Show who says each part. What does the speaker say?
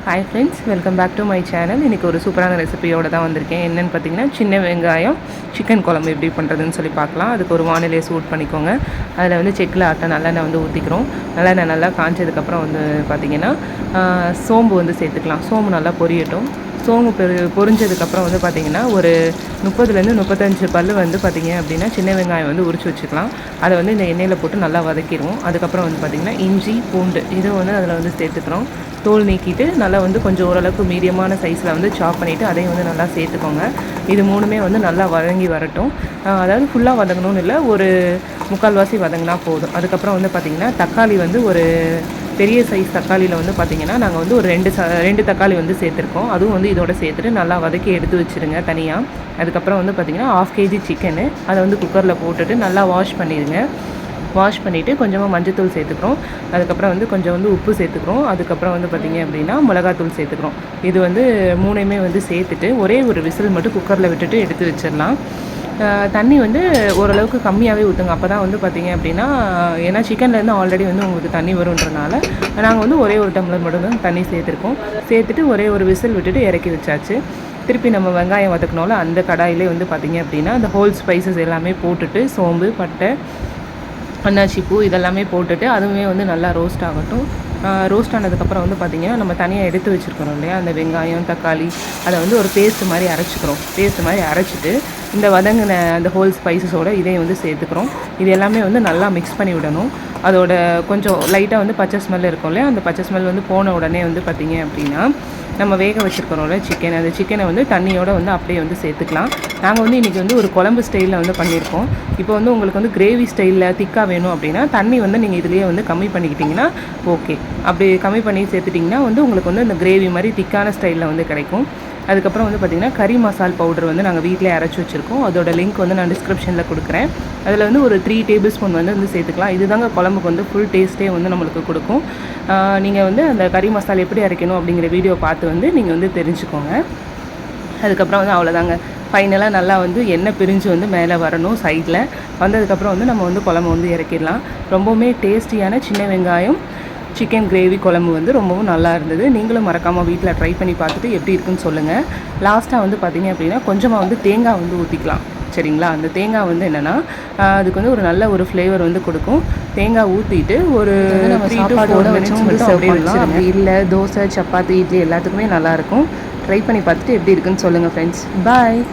Speaker 1: Hi friends, welcome back to my channel. இன்றைக்கி ஒரு சூப்பரான ரெசிபியோடு தான் வந்திருக்கேன். என்னென்னு பார்த்தீங்கன்னா, சின்ன வெங்காயம் சிக்கன் குழம்பு எப்படி பண்ணுறதுன்னு சொல்லி பார்க்கலாம். அதுக்கு ஒரு வானிலையை சூட் பண்ணிக்கோங்க. அதில் வந்து செக்கில் ஆட்ட நல்லெண்ணெய் வந்து ஊற்றிக்கிறோம். நல்லெண்ணெய் நல்லா காய்ச்சதுக்கப்புறம் வந்து பார்த்திங்கன்னா சோம்பு வந்து சேர்த்துக்கலாம். சோம்பு நல்லா பொரியட்டும். சோம்பு பொரிஞ்சதுக்கப்புறம் வந்து பார்த்திங்கன்னா ஒரு 30லேருந்து 35 பல் வந்து பார்த்திங்க அப்படின்னா சின்ன வெங்காயம் வந்து உரிச்சு வச்சுக்கலாம். அதை வந்து இந்த எண்ணெயில் போட்டு நல்லா வதக்கிடுவோம். அதுக்கப்புறம் வந்து பார்த்திங்கன்னா இஞ்சி பூண்டு இதை வந்து அதில் வந்து சேர்த்துக்கிறோம். தோல் நீக்கிட்டு நல்லா வந்து கொஞ்சம் ஓரளவுக்கு மீடியமான சைஸில் வந்து சாப் பண்ணிவிட்டு அதையும் வந்து நல்லா சேர்த்துக்கோங்க. இது மூணுமே வந்து நல்லா வதங்கி வரட்டும். அதாவது ஃபுல்லாக வதங்கணும்னு இல்லை, ஒரு முக்கால்வாசி வதங்கினா போதும். அதுக்கப்புறம் வந்து பார்த்திங்கன்னா தக்காளி வந்து ஒரு பெரிய சைஸ் தக்காளியில் வந்து பார்த்திங்கன்னா நாங்கள் வந்து ஒரு ரெண்டு தக்காளி வந்து சேர்த்துருக்கோம். அதுவும் வந்து இதோட சேர்த்துட்டு நல்லா வதக்கி எடுத்து வச்சுருங்க தனியாக. அதுக்கப்புறம் வந்து பார்த்திங்கன்னா 1/2 kg சிக்கனு அதை வந்து குக்கரில் போட்டுட்டு நல்லா வாஷ் பண்ணிடுங்க. வாஷ் பண்ணிவிட்டு கொஞ்சமாக மஞ்சத்தூள் சேர்த்துக்கிறோம். அதுக்கப்புறம் வந்து கொஞ்சம் வந்து உப்பு சேர்த்துக்கிறோம். அதுக்கப்புறம் வந்து பார்த்திங்க அப்படின்னா மிளகாத்தூள் சேர்த்துக்கிறோம். இது வந்து மூணையுமே வந்து சேர்த்துட்டு ஒரே ஒரு விசில் மட்டும் குக்கரில் விட்டுட்டு எடுத்து வச்சிடலாம். தண்ணி வந்து ஓரளவுக்கு கம்மியாகவே ஊற்றுங்க. அப்போ தான் வந்து பார்த்திங்க அப்படின்னா, ஏன்னா சிக்கன்லேருந்து ஆல்ரெடி வந்து உங்களுக்கு தண்ணி வருன்றனால நாங்கள் வந்து ஒரே ஒரு டம்ளர் மட்டும் தான் தண்ணி சேர்த்துருக்கோம். சேர்த்துட்டு ஒரே ஒரு விசில் விட்டுட்டு இறக்கி வச்சாச்சு. திருப்பி நம்ம வெங்காயம் வதக்கணும்ல, அந்த கடாயிலே வந்து பார்த்திங்க அப்படின்னா அந்த ஹோல் ஸ்பைசஸ் எல்லாமே போட்டுட்டு சோம்பு, பட்டை, அன்னாச்சி பூ இதெல்லாமே போட்டுட்டு அதுவுமே வந்து நல்லா ரோஸ்ட் ஆகட்டும். ரோஸ்ட் ஆனதுக்கப்புறம் வந்து பார்த்திங்கன்னா நம்ம தனியாக எடுத்து வச்சுருக்கிறோம் இல்லையா, அந்த வெங்காயம் தக்காளி அதை வந்து ஒரு பேஸ்ட் மாதிரி அரைச்சிக்கிறோம். பேஸ்ட் மாதிரி அரைச்சிட்டு இந்த வதங்கின அந்த ஹோல் ஸ்பைசஸோடு இதையும் வந்து சேர்த்துக்கிறோம். இது எல்லாமே வந்து நல்லா மிக்ஸ் பண்ணி விடணும். அதோட கொஞ்சம் லைட்டாக வந்து பச்சை ஸ்மெல் இருக்கும் இல்லையா, அந்த பச்சை ஸ்மெல் வந்து போன உடனே வந்து பார்த்திங்க அப்படின்னா நம்ம வேக வச்சுருக்கிறோம்ல சிக்கன், அந்த சிக்கனை வந்து தண்ணியோடு வந்து அப்படியே வந்து சேர்த்துக்கலாம். நாங்கள் வந்து இன்றைக்கி வந்து ஒரு குழம்பு ஸ்டைலில் வந்து பண்ணியிருக்கோம். இப்போ வந்து உங்களுக்கு வந்து கிரேவி ஸ்டைலில் திக்காக வேணும் அப்படின்னா தண்ணி வந்து நீங்கள் இதுலேயே வந்து கம்மி பண்ணிக்கிட்டிங்கன்னா ஓகே. அப்படி கம்மி பண்ணி சேர்த்துட்டிங்கன்னா வந்து உங்களுக்கு வந்து இந்த கிரேவி மாதிரி திக்கான ஸ்டைலில் வந்து கிடைக்கும். அதுக்கப்புறம் வந்து பார்த்திங்கன்னா கறி மசால் பவுடர் வந்து நாங்கள் வீட்டிலே அரைச்சி வச்சுருக்கோம். அதோட லிங்க் வந்து நான் டிஸ்கிரிப்ஷனில் கொடுக்குறேன். அதில் வந்து ஒரு 3 டேபிள் ஸ்பூன் வந்து சேர்த்துக்கலாம். இதுதாங்க குழம்புக்கு வந்து ஃபுல் டேஸ்ட்டே வந்து நம்மளுக்கு கொடுக்கும். நீங்கள் வந்து அந்த கறி மசாலா எப்படி அரைக்கணும் அப்படிங்கிற வீடியோ பார்த்து வந்து நீங்கள் வந்து தெரிஞ்சுக்கோங்க. அதுக்கப்புறம் வந்து அவ்வளோதாங்க. ஃபைனலாக நல்லா வந்து எண்ணெய் பிரிஞ்சு வந்து மேலே வரணும் சைடில். வந்ததுக்கப்புறம் வந்து நம்ம வந்து குழம்பு வந்து இறக்கிடலாம். ரொம்பவுமே டேஸ்டியான சின்ன வெங்காயம் சிக்கன் கிரேவி குழம்பு வந்து ரொம்பவும் நல்லா இருந்தது. நீங்களும் மறக்காமல் வீட்டில் ட்ரை பண்ணி பார்த்துட்டு எப்படி இருக்குன்னு சொல்லுங்கள். லாஸ்ட்டாக வந்து பார்த்திங்க அப்படின்னா கொஞ்சமாக வந்து தேங்காய் வந்து ஊற்றிக்கலாம். சரிங்களா, அந்த தேங்காய் வந்து என்னென்னா அதுக்கு வந்து ஒரு நல்ல ஒரு ஃப்ளேவர் வந்து கொடுக்கும். தேங்காய் ஊற்றிட்டு ஒரு 3 to 4 minutes மட்டும் அப்படியே வச்சுருங்க. அப்படி இல்லை தோசை, சப்பாத்தி, இட்லி எல்லாத்துக்குமே நல்லாயிருக்கும். ட்ரை பண்ணி பார்த்துட்டு எப்படி இருக்குன்னு சொல்லுங்கள் ஃப்ரெண்ட்ஸ். பாய்.